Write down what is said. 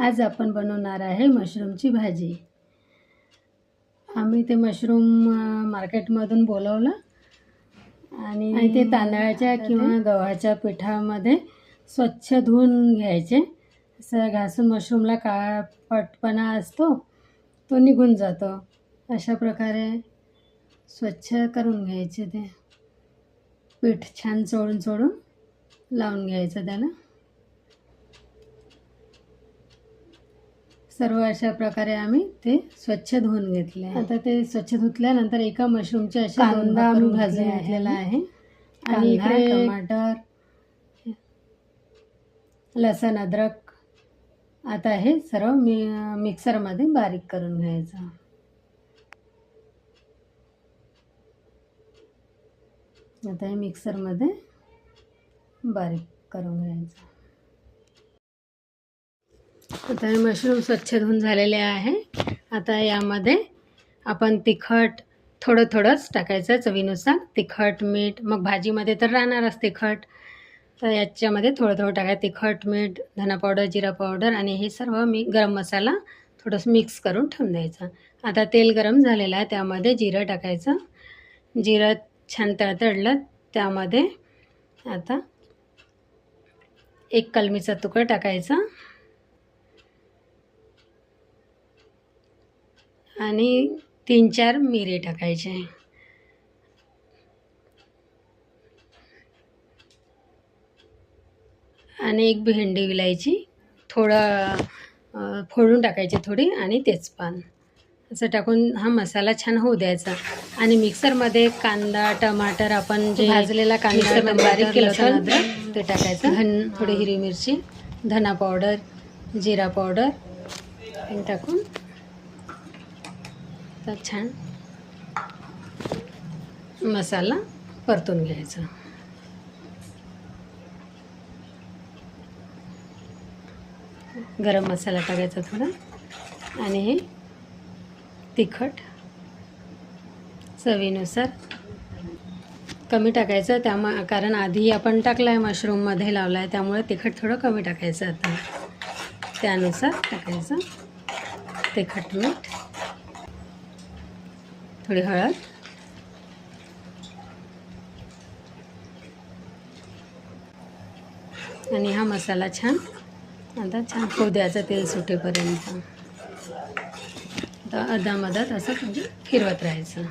आज आपण बनवणार आहे मशरूमची भाजी। आम्ही ते मशरूम मार्केटमधून बोलवलं आणि ते तांदळाच्या किंवा गव्हाच्या पिठामध्ये स्वच्छ धुवून घ्यायचे। असं घासून मशरूमला काळपटपणा असतो तो निघून जातो। अशा प्रकारे स्वच्छ करून घ्यायचे। ते पीठ छान चोळून लावून घ्यायचं त्याला। सर्व अशा प्रकारे आम्ही ते स्वच्छ धुवून घेतले। आता ते स्वच्छ धुतल्यानंतर एका मशरूमचे असे कांदा आम्ही भाजून घेतलेला आहे आणि इकडे टमाटर, लसूण, अद्रक आता हे सर्व मिक्सरमध्ये बारीक करून घ्यायचं। आता हे मिक्सरमध्ये बारीक करून घ्यायचं। आता हे मशरूम स्वच्छ धुवून झालेले आहे। आता यामध्ये आपण तिखट थोडंच टाकायचं चवीनुसार। तिखट, मीठ, मग भाजीमध्ये तर राहणारच तिखट, तर याच्यामध्ये थोडं टाकायचं। तिखट, मीठ, धना पावडर, जिरा पावडर आणि हे सर्व गरम मसाला थोडंसं मिक्स करून ठेवून द्यायचं। आता तेल गरम झालेलं आहे, त्यामध्ये जिरं टाकायचं। जिरं छान तडतडलं त्यामध्ये आता एक कलमीचा तुकडा टाकायचा आणि 3-4 मिरी टाकायचे आणि एक भेंडी विलायची थोडं फोडून टाकायची थोडी आणि तेजपान असं टाकून हा मसाला छान होऊ द्यायचा। आणि मिक्सरमध्ये कांदा, टमाटर आपण जे भाजलेला कांदा बारीक केलं होतं ते टाकायचं। थोडी हिरवी मिरची, धना पावडर, जिरा पावडर हे टाकून तर छान मसाला परतून घ्यायचा। गरम मसाला टाकायचा थोडा आणि हे तिखट चवीनुसार कमी टाकायचं कारण आधी आपण टाकलं आहे, मशरूममध्ये लावला आहे, त्यामुळे तिखट थोडं कमी टाकायचं। आता त्यानुसार टाकायचं तिखट, मीठ, थोडी हळद आणि हा मसाला आता छान होऊ द्यायचा तेल सुटेपर्यंत। तर अदामधात असं फिरवत राहायचं।